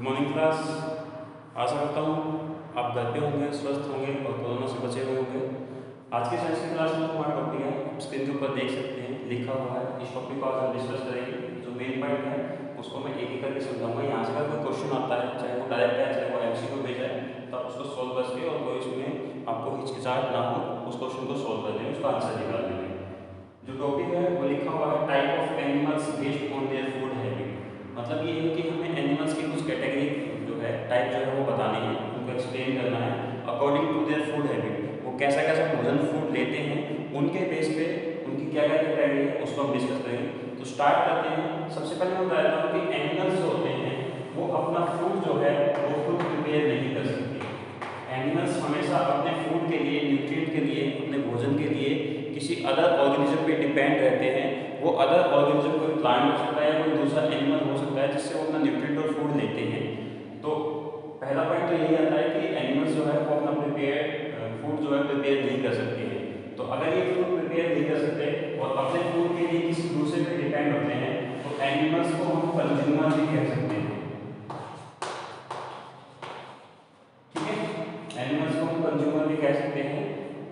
Morning class. आशा करता हूँ आप घर पे होंगे, स्वस्थ होंगे और कोरोना से बचे हुए होंगे। आज की साइंस की क्लास में हमारा टॉपिक है, स्क्रीन के ऊपर देख सकते हैं लिखा हुआ है। इस टॉपिक को आज हम डिस्कस करेंगे। जो मेन पॉइंट है उसको मैं एक एक करके समझाऊंगा। यहाँ से अगर कोई क्वेश्चन आता है, चाहे वो डायरेक्ट है चाहे वो एमसीक्यू भेजा है, तो आप उसको सोल्व करके और कोई उसमें आपको हिचकिचाहट ना हो उस क्वेश्चन को सोल्व करने में, उसका आंसर निकालने में। जो टॉपिक है वो लिखा हुआ है type of animals based on their food habit. मतलब ये है कि हमें एनिमल्स की कुछ कैटेगरी जो है, टाइप जो है वो बताने हैं, उनको एक्सप्लेन करना है according to their food habit. वो कैसा कैसा भोजन फूड लेते हैं, उनके बेस पे उनकी क्या क्या कैटेगरी है उसको हम डिस्कस करेंगे। तो स्टार्ट करते हैं। सबसे पहले मैं बताता हूँ कि एनिमल्स जो होते हैं वो अपना फूड जो है वो खुद प्रिपेयर नहीं कर सकते। एनिमल्स हमेशा अपने फूड के लिए, न्यूट्रिएंट के लिए, अपने भोजन के लिए किसी अदर ऑर्गेनिज्म पे डिपेंड रहते हैं। वो अदर ऑर्गेनिज्म कोई प्लांट हो सकता है या कोई दूसरा एनिमल हो सकता है जिससे वो अपना न्यूट्रिएंट और फूड लेते हैं। तो पहला पॉइंट तो यही आता है कि एनिमल्स जो है वो अपना फूड जो है प्रिपेयर नहीं कर सकते हैं। तो अगर ये फूड प्रिपेयर नहीं कर सकते और अपने फूड के लिए किसी दूसरे पे डिपेंड होते हैं तो एनिमल्स को हम कंज्यूमर भी कह सकते हैं। ठीक है, एनिमल्स को हम कंज्यूमर भी कह सकते हैं।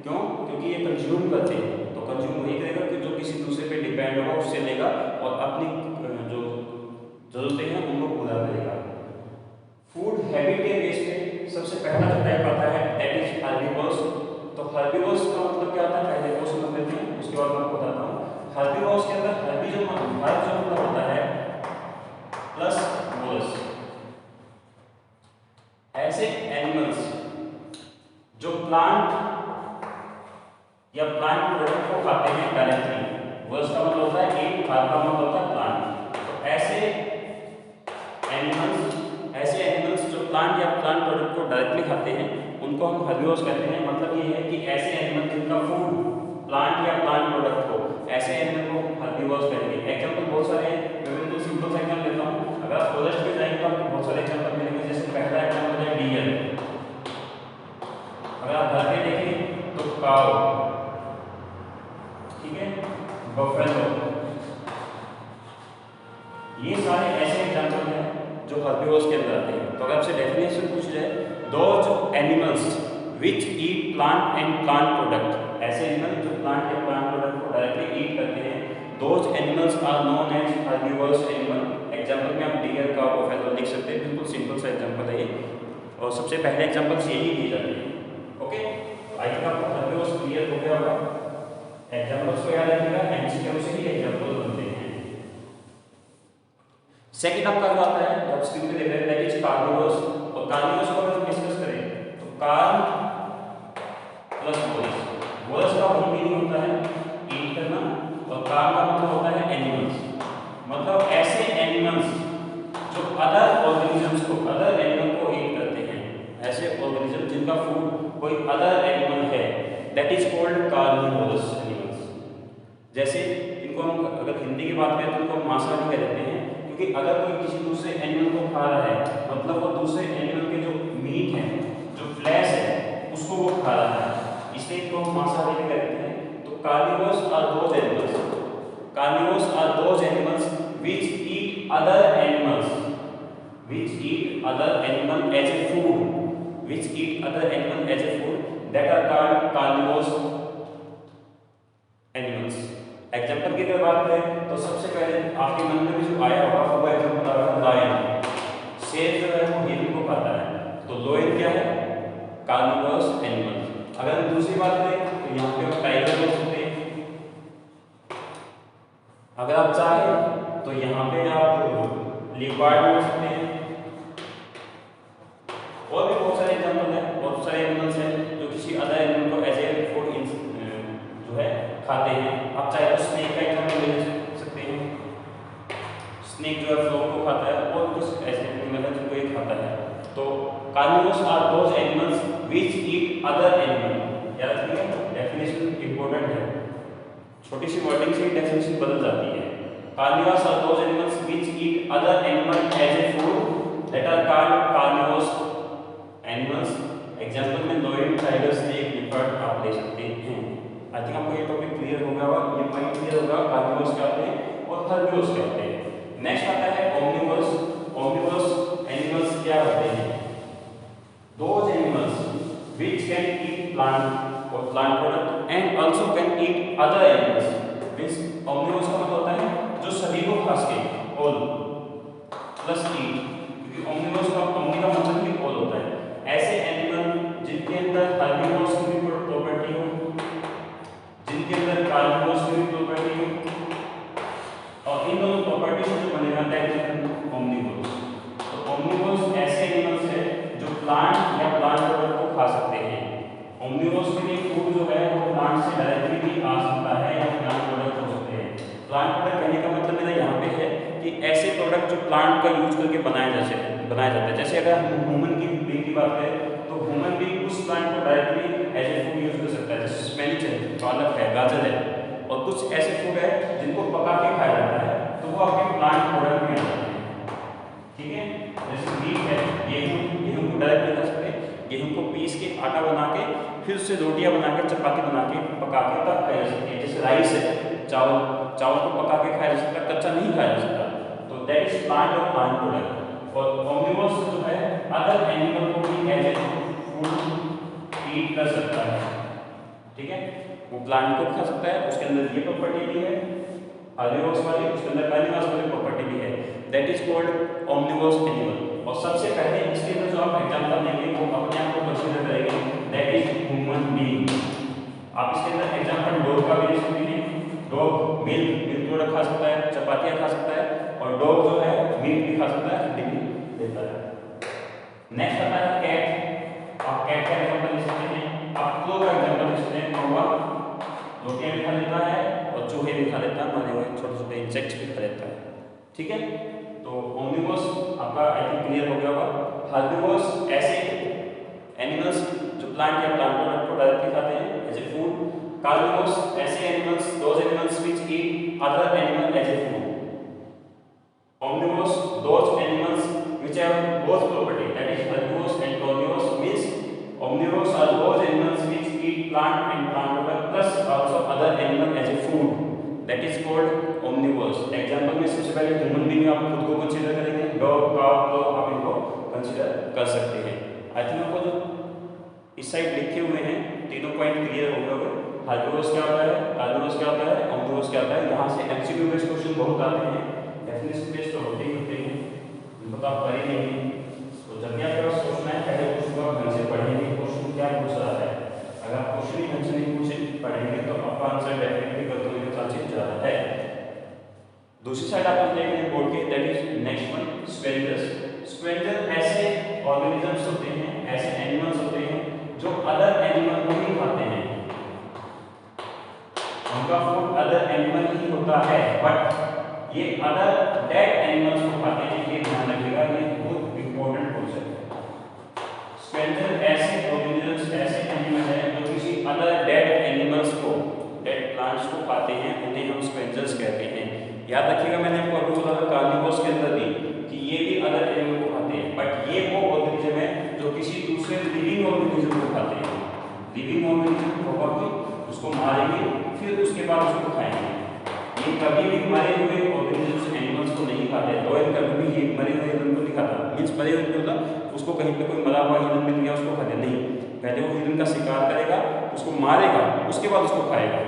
क्यों? क्योंकि ये कंज्यूम करते हैं। तो कंज्यूम वही करेगा कि जो किसी दूसरे पे डिपेंड होगा उससे लेगा और अपनी जो जरूरतें हैं उनको पूरा करेगा। फूड हैबिट के बेस पे सबसे पहला जो टाइप आता है दैट इज हर्बीवोर्स। तो हर्बीवोर्स का मतलब क्या होता है पहले वो समझ लेते हैं, उसके बाद मैं आपको बताता हूँ। हर्बीवोर्स के अंदर हर्बी जो मतलब होता है प्लस वोरस। ऐसे एनिमल्स जो प्लांट या प्लांट प्रोडक्ट को खाते हैं डायरेक्टली। वोरस का मतलब होता है एक, हर्ब का मतलब होता है प्लांट। तो ऐसे एनिमल्स जो प्लांट या प्लांट प्रोडक्ट को डायरेक्टली खाते हैं उनको हम हर्बीवोर्स कहते हैं। मतलब ये है कि ऐसे एनिमल जिनका फूड प्लांट या प्लांट प्रोडक्ट हो, ऐसे एनिमल को हम हर्बीवोर्स कहेंगे। एग्जांपल बहुत सारे हैं, मैं बिल्कुल सिंपल सा एग्जांपल लेता हूं। अगर आप फॉरेस्ट में जाएंगे तो आपको बहुत सारे एग्जांपल मिलेंगे। जैसे पहला एग्जांपल है डियर। अगर आप घर पे देखें तो काऊ, ठीक है, बफेलो, ये सारे ऐसे एग्जांपल हैं जो हर्बीवोर्स के अंदर आते हैं। तो अगर आपसे डेफिनेशन पूछ जाए, those animals which eat plant and plant product, ऐसे एनिमल जो प्लांट या प्लांट प्रोडक्ट को डायरेक्टली ईट करते हैं, those animals are known as herbivores animal. Example में आप डियर, काऊ, बफेलो लिख सकते हैं। बिल्कुल सिंपल सा एग्जांपल है ये, और सबसे पहले एग्जांपल्स यही दिए जाते हैं। ओके, आई थिंक आपको हर्बीवोर्स क्लियर हो गया होगा। एग्जांपल्स को याद रखिएगा, एमसीक्यू से ही एग्जांपल बनते हैं। सेकंड आपका जो आता है, जब स्क्रीन पे देख रहे हैं, दैट इज कार्निवोर्स। और कार्निवोर्स को अगर हम डिस्कस करें तो कार्न प्लस वोरस। वोरस का वही मीनिंग होता है ईट करना, और कार्न का मतलब होता है एनिमल्स। मतलब ऐसे एनिमल्स जो अदर ऑर्गेनिजम्स को, अदर एनिमल को ईट करते हैं। ऐसे ऑर्गेनिज्म जिनका फूड कोई अदर एनिमल है, that is called carnivorous animals. जैसे इनको हम अगर हिंदी की बात करें तो इनको मांसाहारी कह देते हैं, क्योंकि अगर कोई किसी दूसरे एनिमल को खा रहा है मतलब वो दूसरे एनिमल के जो मीट है, जो फ्लैश है, उसको वो खा रहा है, इसलिए इनको हम मांसाहारी कहते हैं। तो carnivores are those animals which eat other animals as a food, that are called carnivorous animals. Example की अगर बात करें तो सबसे पहले आपके मन में भी जो आया होगा वो एग्जाम्पल आ रहा है लायन। शेर जो है वो हिरन को खाता है, तो लायन क्या है? Carnivorous animal. अगर हम दूसरी बात करें तो यहाँ पे हम टाइगर बोल सकते हैं। अगर आप चाहें तो यहाँ पे आप लियोपार्ड बोल सकते हैं। और भी बहुत सारे एग्जाम्पल हैं, बहुत सारे एनिमल्स हैं जो किसी अदर एनिमल को एज ए फूड जो है खाते हैं। आप चाहे तो स्नेक का एग्जाम्पल ले सकते हैं। स्नेक जो है फ्रॉग को खाता है, और कुछ ऐसे एनिमल है जिनको ये खाता है। तो carnivores are those animals which eat other animal. याद रखिएगा, डेफिनेशन इंपॉर्टेंट है, छोटी सी वर्डिंग से डेफिनेशन बदल जाती है। Carnivores are those animals which eat other animal as a food, that are called carnivorous animals. Example में लायन, टाइगर, स्नेक, लियोपार्ड आप ले सकते हैं। आई थिंक आपको ये टॉपिक क्लियर हो गया होगा, ये पॉइंट क्लियर होगा कार्निवोर्स क्या होते हैं और हर्बीवोर्स क्या होते हैं। नेक्स्ट आता है ओमनिवोर्स। ओमनिवोर्स एनिमल्स प्लांट और plant product and also can eat other animals. Means omnivorous का मतलब होता है जो सभी को खा सके, ऑल प्लस ईट, क्योंकि ओमनिवोरस का ओमनी का मतलब ही ऑल होता है। ऐसे एनिमल जिनके अंदर हर्बीवोरस की भी प्रॉपर्टी हो, जिनके अंदर कार्निवोरस की भी प्रॉपर्टी हो, और इन दोनों प्रॉपर्टी से जो बनेगा दैट इज ओमनिवोरस। तो ओमनिवोरस ऐसे एनिमल्स है जो प्लांट या प्लांट प्रोडक्ट को खा सकते हैं। ओमनिवोरस के लिए फूड जो है वो प्लांट से डायरेक्टली भी आ सकता है या प्लांट प्रोडक्ट हो सकते हैं। प्लांट प्रोडक्ट कहने का मतलब मेरा यहाँ पे है कि ऐसे प्रोडक्ट जो प्लांट का यूज करके बनाए जाते हैं। जैसे अगर हम ह्यूमन की बींग की बात करें तो ह्यूमन भी उस प्लांट को directly as a food use कर सकता है, जैसे स्पिनच है, पालक है, गाजर है, और कुछ ऐसे फूड है जिनको पका के खाया जाता है तो वो आपके प्लांट प्रोडक्ट में आ जाते हैं। ठीक है, जैसे व्हीट है, गेहूं को डायरेक्टली खा सकते हैं, गेहूं को पीस के आटा बना के फिर उससे रोटियां बना के चपाती बना के पका के तब खाया जा सकती है। जैसे राइस है, चावल को पका के खाया जा सकता है, कच्चा नहीं खाया जा सकता। तो दैट इज प्लांट और प्लांट प्रोडक्ट। और ओमनिवोरस जो है अदर एनिमल को भी एज ए फूड ईट कर सकता है। ठीक है, वो प्लांट को खा सकता है, उसके अंदर ये प्रॉपर्टी भी है हर्बीवोरस वाली, उसके अंदर कार्निवोरस वाली प्रॉपर्टी भी है, that is called omnivorous animal. और सबसे पहले इसके अंदर जो आप एग्जांपल देंगे वो अपने आप को कंसीडर करेंगे, दैट इज ह्यूमन बीइंग। आप इसके अंदर एग्जांपल डॉग का भी दे सकते हैं। डॉग मिल्क प्रोडक्ट खा सकता है, चपातियां खा सकता है, और डॉग जो है मीट भी खा सकता है, हड्डी भी देता है। नेक्स्ट आता है कैट। आप कैट का एग्जांपल ले सकते हैं, आप क्लो का एग्जांपल ले सकते हैं। कौवा रोटियां भी खा लेता है और चूहे भी खा लेता है, मारे हुए छोटे छोटे इंसेक्ट्स भी खा लेता है। ठीक है, तो ओमनिवोरस आपका आई थिंक क्लियर हो गया होगा। हर्बीवोरस ऐसे एनिमल्स जो प्लांट या प्लांट प्रोडक्ट को डायरेक्टली खाते हैं एज ए फूड। कार्निवोरस ऐसे animals, those animals which eat other animal as a food. Omnivores, those animals which have both property, that is herbivores and carnivores. Means omnivores are those animals which eat plant and plant product plus also other animal as a food, that is called omnivores. Example में सबसे पहले human being आप खुद को consider करेंगे, dog cow तो आप इनको कंसीडर कर सकते हैं। आई थिंक आपको जो इस साइड लिखे हुए हैं तीनों पॉइंट क्लियर हो गए। हर्बीवोरस क्या होता है, कार्निवोरस क्या होता है, ओमनिवोरस क्या होता है। यहाँ से एमसीक्यू बेस्ड क्वेश्चन बहुत आते हैं, डेफिनेशन बेस्ड तो होते ही होते हैं, इनको तो आप कर ही लेंगे। तो जब भी आपके पास क्वेश्चन है पहले क्वेश्चन को आप ढंग से पढ़ेंगे, क्वेश्चन क्या पूछ रहा है। अगर आप क्वेश्चन ही ढंग से नहीं पढ़ेंगे तो आपका आंसर डेफिनेटली गलत होने का चांसेस ज़्यादा है। दूसरी साइड आप देख रहे हैं बोर्ड के, that is next one scavengers. Scavenger ऐसे ऑर्गेनिजम्स होते हैं, ऐसे एनिमल्स होते हैं जो अदर एनिमल को ही खाते हैं। उनका फूड अदर एनिमल ही होता है, बट ये अदर डेड एनिमल्स को खाते हैं। ये ध्यान रखिएगा, ये बहुत इंपॉर्टेंट क्वेश्चन है। स्क्वेंजर ऐसे ऑर्गेनिजम्स, ऐसे एनिमल है जो किसी अदर डेड एनिमल्स को, डेड प्लांट्स को खाते हैं, उन्हें हम स्क्वेंजर्स कहते हैं। याद रखिएगा, मैंने आपको अभी बोला था कार्निवोरस के अंदर भी कि ये भी अदर एनिमल को खाते हैं, बट ये वो ऑर्गेनिज्म है जो किसी दूसरे लिविंग ऑर्गेनिज्म को खाते हैं। लिविंग ऑर्गेनिज्म को पकड़ के उसको मारेंगे, फिर उसके बाद उसको खाएंगे। ये कभी भी मरे हुए ऑर्गेनिजम्स एनिमल्स को नहीं खाते। डॉग कभी भी ये मरे हुए हिरन को नहीं खाता। मीन्स मरे हुए मतलब उसको कहीं पे कोई मरा हुआ हिरन मिल गया उसको खाते नहीं, पहले वो हिरन का शिकार करेगा, उसको मारेगा, उसके बाद उसको खाएगा।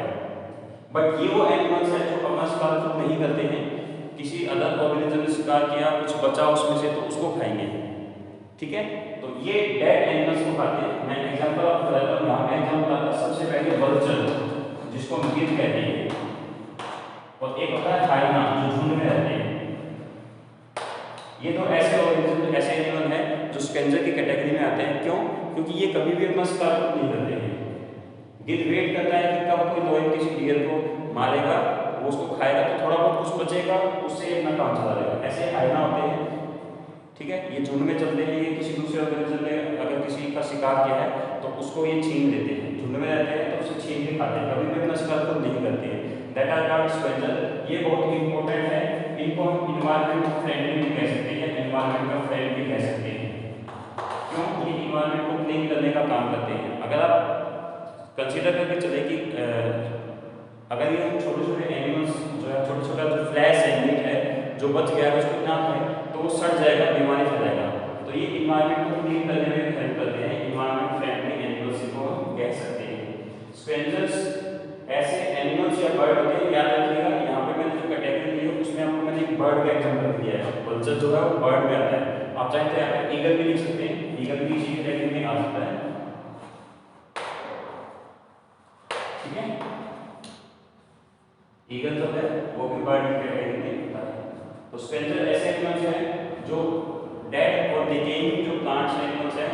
बट ये वो एनिमल्स हैं जो अपना शिकार खुद नहीं करते हैं, किसी अदर ऑर्गेनिज्म ने शिकार किया, कुछ बचा उसमें से तो उसको खाएंगे। ठीक है, तो ये डेड एनिमल्स को खाते हैं। मैं एग्जांपल आपको बताता हूँ। यहाँ पे एग्जांपल आता है सबसे पहले वल्चर, जिसको हम गिद्ध कहते हैं, और एक होता है हाइना जो झुंड में रहते हैं। ये तो ऐसे ऑर्गेनिज्म, ऐसे एनिमल हैं जो स्क्वेंजर की कैटेगरी में आते हैं। क्यों? क्योंकि ये कभी भी अपना शिकार नहीं करते हैं। गिद्ध वेट करता है कि कब कोई लोहे किसी डियर को मारेगा, वो उसको खाएगा, तो थोड़ा बहुत कुछ बचेगा, उससे अपना काम चला जाएगा। ऐसे हाइना होते हैं। ठीक है, ये झुंड में चलते हैं। ये किसी दूसरे ऑर्गेनिज्म ने अगर किसी का शिकार किया है तो उसको ये छीन लेते हैं। झुंड में रहते हैं तो उसे छीन के खाते हैं, कभी भी अपना शिकार खुद नहीं करते हैं। That are called scavenger. ये बहुत इंपॉर्टेंट है, इनको हम इन्वायरमेंट फ्रेंडली भी कह सकते हैं, इन्वायरमेंट का फ्रेंड भी कह सकते हैं। क्यों? ये इन्वायरमेंट को क्लीन करने का काम करते हैं। अगर आप कंसीडर करके चले कि अगर ये छोटे छोटे एनिमल्स जो है, छोटा छोटा जो फ्लैश है, मीट है जो बच गया है, उसको ना खाए तो वो सड़ जाएगा, बीमारी फैलाएगा। तो ये इन्वायरमेंट को क्लीन करने में हेल्प करते हैं। इन्वायरमेंट फ्रेंडली एनिमल्स को हम कह सकते हैं। स्पेंजर्स ऐसे एनिमल्स या बर्ड होते हैं, याद रखिएगा यहाँ पे मैंने जो कैटेगरी ली है उसमें आपको मैंने एक बर्ड का एग्जांपल दिया है। वल्चर जो है वो बर्ड में आता है। आप चाहें तो यहाँ पे ईगल भी लिख सकते हैं, ईगल भी इसी कैटेगरी में आ सकता है, ठीक है। ईगल जो है वो भी बर्ड की कैटेगरी में आता है। तो स्पेंजर ऐसे एनिमल्स हैं जो डेड और डिकेइंग जो प्लांट्स एनिमल्स हैं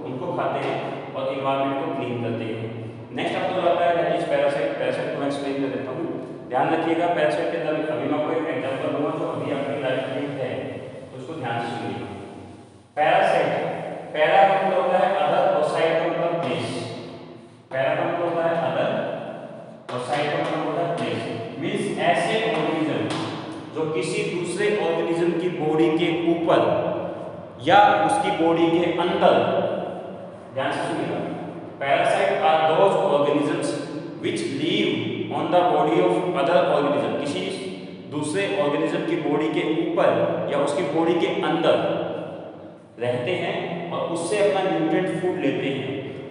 उनको खाते हैं और एनवायरनमेंट को क्लीन करते हैं। नेक्स्ट आपको जो आता है दैट इज पैरासाइट। पैरासाइट को मैं एक्सप्लेन कर देता हूँ, ध्यान रखिएगा। पैरासाइट के अंदर अभी मैं आपको एक एग्जांपल दूंगा जो अभी आपकी लाइफ में है, तो उसको ध्यान से सुनिए। पैरासाइट, पैरा का मतलब होता है अदर और साइट का मतलब प्लेस। पैरा का मतलब होता है अदर और साइट का मतलब होता है प्लेस। मींस ऐसे ऑर्गेनिज्म जो किसी दूसरे ऑर्गेनिज्म की बॉडी के ऊपर या उसकी बॉडी के अंदर, ध्यान से सुनिएगा। Parasite are those organisms which live on the body of other organism, किसी दूसरे ऑर्गेनिज्म की बॉडी के ऊपर या उसकी बॉडी के अंदर रहते हैं और उससे अपना न्यूट्रिएंट फूड लेते हैं।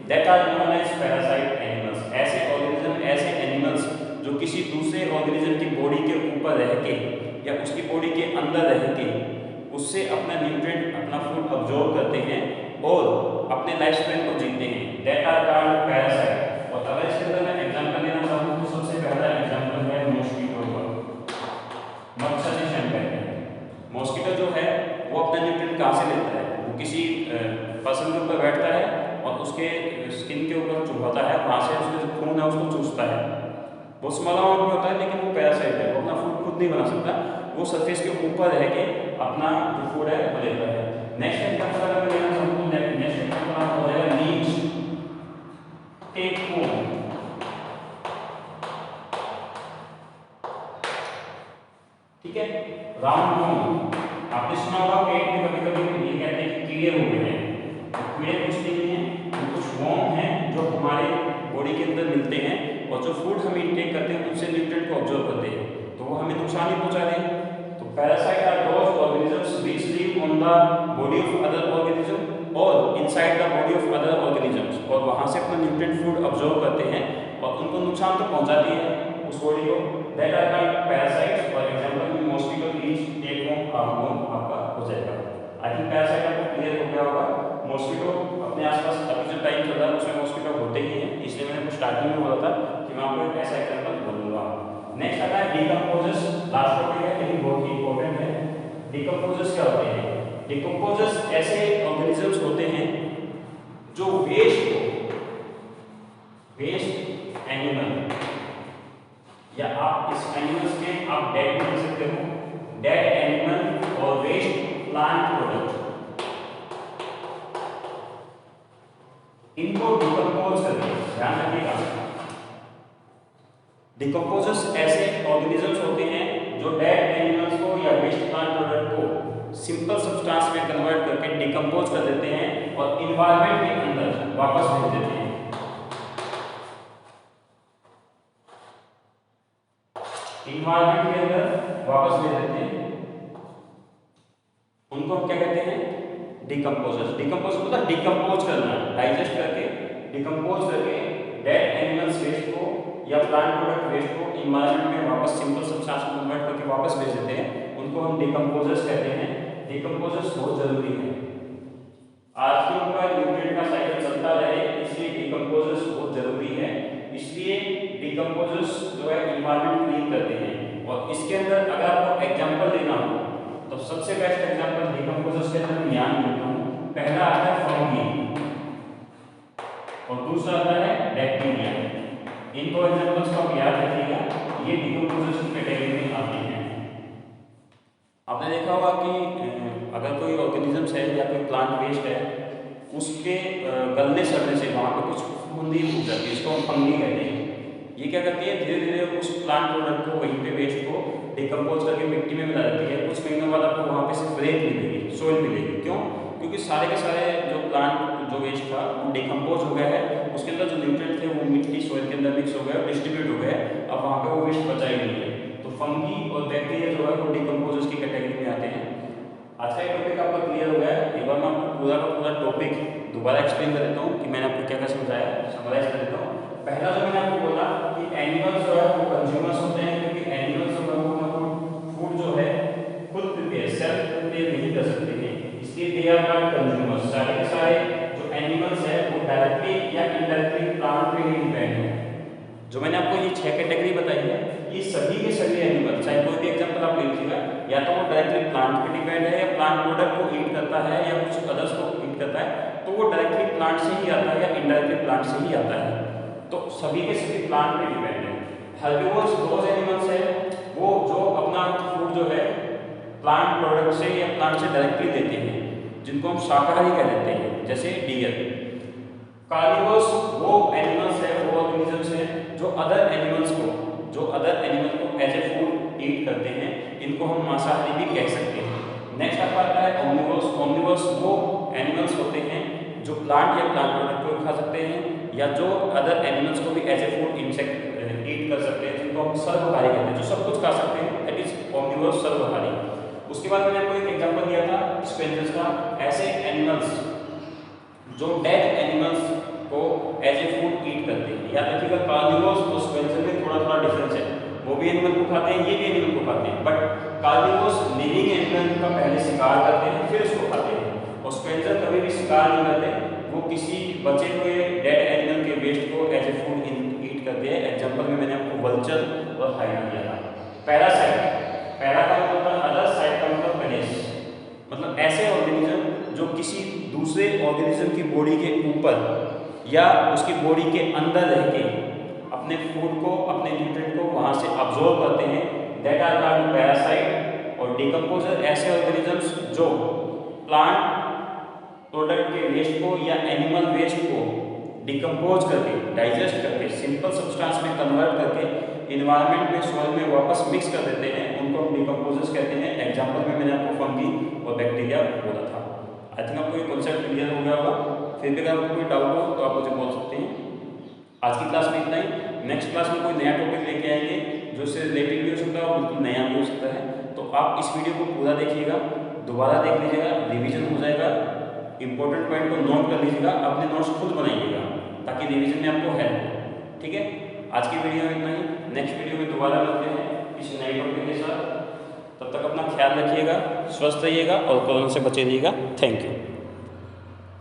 That are known as parasite animals. ऐसे ऑर्गेनिज्म, ऐसे एनिमल्स जो किसी दूसरे ऑर्गेनिज्म की बॉडी के ऊपर रह के या उसकी बॉडी के अंदर रह के उससे अपना न्यूट्रिएंट, अपना फूड अब्जॉर्ब करते हैं और अपने लाइफ स्पैन को जीते हैं। That are called parasite. और अगर इसके अंदर मैं एग्जांपल लेना चाहूँ तो सबसे पहला एग्जांपल है मॉस्किटो का। मच्छर से शहर कहते हैं। मॉस्किटो जो है वो अपना न्यूट्रिएंट कहाँ से लेता है? वो किसी पर्सन के ऊपर बैठता है और उसके स्किन के ऊपर चुभता है, वहाँ से उसका जो खून है उसको चूसता है। वो स्मॉल अमाउंट में होता है लेकिन वो पैरासाइट है, वो अपना फूड खुद नहीं बना सकता, वो सरफेस के ऊपर रह के अपना जो फूड है वो लेता है। नेक्स्ट एग्जांपल अगर मैं लेना चाहूँ तो नेक्स्ट एग्जांपल हो जाएगा लीच, टेपवर्म। ठीक है, राउंड वर्म। आपने सुना होगा पेट में कभी कभी ये कहते हैं कि कीड़े हो गए हैं। तो कीड़े कुछ नहीं है, कुछ वर्म हैं जो हमारे बॉडी के अंदर मिलते हैं और जो फूड हम इनटेक करते हैं उनसे न्यूट्रिएंट को ऑब्जर्व करते हैं, तो वो हमें नुकसान ही पहुंचा दें। तो parasite are those organisms which live on the body of other organism और inside the body of other organisms, और वहां से अपना न्यूट्रिएंट फूड ऑब्जर्व करते हैं और उनको नुकसान तो पहुंचाती है उस बॉडी को। That are called parasites. For example में मॉस्किटो, लीच, टेपवर्म, आर्मवर्म आपका हो जाएगा। आई थिंक पैरासाइट आपको क्लियर हो गया होगा। मॉस्किटो अपने आसपास अभी जो टाइम चल रहा है उसमें मॉस्किटो होते ही हैं, इसलिए मैंने स्टार्टिंग में बोला था कि मैं आपको एक ऐसा एग्जांपल बोलूंगा। नेक्स्ट आता है डिकम्पोजर्स। लास्ट टॉपिक है लेकिन बहुत ही इंपॉर्टेंट है। डिकम्पोजर्स क्या होते हैं? डिकम्पोजर्स ऐसे ऑर्गेनिजम्स होते हैं जो वेस्ट एनिमल या आप इस एनिमल्स में आप डेड भी लिख सकते हो, डेड एनिमल और वेस्ट प्लांट प्रोडक्ट, इनको डिकम्पोज करते हैं। ध्यान रखिएगा, डिकम्पोजर्स ऐसे ऑर्गेनिजम्स होते हैं जो डेड एनिमल्स को या वेस्ट प्लांट प्रोडक्ट को सिंपल सब्सटेंस में कन्वर्ट करके डिकम्पोज कर देते हैं और एनवायरनमेंट के अंदर वापस भेज देते हैं। एनवायरनमेंट के अंदर वापस भेज देते हैं, उनको हम क्या कहते हैं? डिकम्पोजर्स। डिकम्पोज मतलब डिकम्पोज करना, डाइजेस्ट करके, डिकम्पोज करके डेड एनिमल्स वेस्ट को या प्लांट प्रोडक्ट वेस्ट को एनवायरनमेंट में वापस सिंपल सब्सटेंस में कन्वर्ट करके वापस भेज देते हैं, उनको हम डिकम्पोजर्स कहते हैं। डिकम्पोजर्स बहुत जरूरी है। आज के ऊपर न्यूट्रिएंट का साइकिल चलता रहे इसलिए डिकम्पोजर्स बहुत जरूरी है। इसलिए डिकम्पोजर्स जो है एनवायरनमेंट क्लीन करते हैं। और इसके अंदर अगर आपको एग्जांपल लेना हो तो सबसे बेस्ट एग्जांपल डिकम्पोजर्स के अंदर मैं यहाँ देता हूँ। पहला आता है फंगी और दूसरा आता है बैक्टीरिया। इन दो एग्जांपल्स को आप याद रखिएगा, ये डिकम्पोजर्स की कैटेगरी में आते हैं। आपने देखा होगा कि अगर कोई ऑर्गेनिजम्स है या कोई प्लांट वेस्ट है उसके गलने सड़ने से वहाँ पे कुछ फफूंदी उग जाती है, इसको हम फंगी कहते हैं। ये क्या करती है? धीरे धीरे उस प्लांट प्रोडक्ट को, वहीं पे वेस्ट को डिकम्पोज करके मिट्टी में मिला देती है। कुछ महीनों बाद आपको वहाँ पे सिर्फ रेत मिलेगी, सॉइल मिलेगी। क्यों? क्योंकि सारे के सारे जो प्लांट जो वेस्ट था वो डिकम्पोज हो गया है, उसके अंदर जो न्यूट्रिएंट थे वो मिट्टी सॉइल के अंदर मिक्स हो गए और डिस्ट्रीब्यूट हो गए। अब वहाँ पे वो वेस्ट बचा ही नहीं है। तो फंगी और बैक्टीरिया जो है वो डिकम्पोजर्स की कैटेगरी में आते हैं। आज का ये टॉपिक आपका क्लियर हो गया है। एक बार मैं आपको पूरा का पूरा टॉपिक दोबारा एक्सप्लेन कर देता हूँ कि मैंने आपको क्या क्या समझाया, समराइज कर देता हूँ। पहला जो मैंने आपको बोला कि एनिमल्स जो है वो कंज्यूमर्स होते हैं, क्योंकि एनिमल्स जो है वो अपना फूड जो है खुद प्रिपेयर सेल्फ प्रिपेयर नहीं कर सकते हैं, इसलिए दे आर नॉट कंज्यूमर्स। सारे के सारे जो एनिमल्स है वो डायरेक्टली या इनडायरेक्टली प्लांट पे ही डिपेंड है। जो मैंने आपको ये 6 कैटेगरी बताई है, ये सभी के सभी एनिमल, चाहे कोई भी एग्जांपल आप ले लीजिएगा, या तो वो डायरेक्टली प्लांट पे डिपेंड है, या प्लांट प्रोडक्ट को ईट करता है, या कुछ अदर्स को ईट करता है, तो वो डायरेक्टली प्लांट से ही आता है या इनडायरेक्टली प्लांट से ही आता है। तो सभी के सभी प्लांट पे डिपेंड है। हर्बीवोर्स दोज एनिमल्स है वो जो अपना फूड जो है प्लांट प्रोडक्ट से या प्लांट से डायरेक्टली देते हैं, जिनको हम शाकाहारी कह देते हैं, जैसे डियर। कार्निवोर्स वो एनिमल्स है, वो ऑर्गेनिजम्स है जो अदर एनिमल्स को एज ए फूड ईट करते हैं, इनको हम मांसाहारी भी कह सकते हैं। नेक्स्ट आपका आता है ओमनिवोर्स। ओमनिवोर्स वो एनिमल्स होते हैं जो प्लांट या प्लांट प्रोडक्ट को खा सकते हैं, या जो अदर एनिमल्स को भी एज ए फूड इंसेक्ट ईट कर सकते हैं, जिनको हम सर्वहारी कहते हैं, जो सब कुछ खा सकते हैं, दैट इज ओमनिवोर्स, सर्वहारी। उसके बाद मैंने आपको एक एग्जांपल दिया था स्क्वेंजर्स का। ऐसे एनिमल्स जो डेड एनिमल्स को एज ए फूड ईट करते हैं। याद रखिएगा कार्निवोर्स और स्क्वेंजर में थोड़ा डिफरेंस है, वो भी एनिमल को खाते हैं, ये भी एनिमल को खाते हैं, बट कार्निवोर्स लिविंग एनिमल का पहले शिकार करते हैं फिर उसको खाते हैं, और स्क्वेंजर कभी भी शिकार नहीं करते, वो किसी बचे हुए डेड एनिमल के वेस्ट को एज ए फूड ईट करते हैं। एग्जांपल में मैंने आपको वल्चर और हाइना दिया था। पैरासाइट, पैरा का मतलब अदर, साइट का मतलब पेनिस, मतलब ऐसे ऑर्गेनिज्म जो किसी दूसरे ऑर्गेनिज्म की बॉडी के ऊपर या उसकी बॉडी के अंदर रह के अपने फूड को, अपने न्यूट्रिएंट को वहाँ से अब्जॉर्ब करते हैं, दैट आर कॉल्ड पैरासाइट। और डिकम्पोजर ऐसे ऑर्गेनिजम्स जो प्लांट प्रोडक्ट के वेस्ट को या एनिमल वेस्ट को डिकम्पोज करके, डाइजेस्ट करके, सिंपल सब्सटेंस में कन्वर्ट करके इन्वायरमेंट में, सॉइल में वापस मिक्स कर देते हैं, उनको हम डिकम्पोजर्स कहते हैं। एग्जांपल में मैंने आपको फंगी और बैक्टीरिया बोला था। आई थिंक आपको ये कॉन्सेप्ट क्लियर हो गया होगा। फिर भी अगर आपको कोई डाउट हो तो आप मुझे बोल सकते हैं। आज की क्लास में इतना ही। नेक्स्ट क्लास में कोई नया टॉपिक लेके आएंगे जो इससे रिलेटेड भी हो सकता है और बिल्कुल नया भी हो सकता है। तो आप इस वीडियो को पूरा देखिएगा, दोबारा देख लीजिएगा, रिविजन हो जाएगा, इंपॉर्टेंट पॉइंट को नोट कर लीजिएगा, अपने नोट्स खुद बनाइएगा ताकि रिविजन में आपको हेल्प हो। ठीक है, आज की वीडियो में इतना ही। नेक्स्ट वीडियो में दोबारा मिलते हैं किसी नए टॉपिक के साथ। तब तक अपना ख्याल रखिएगा, स्वस्थ रहिएगा और कोरोना से बचे रहिएगा। Thank you.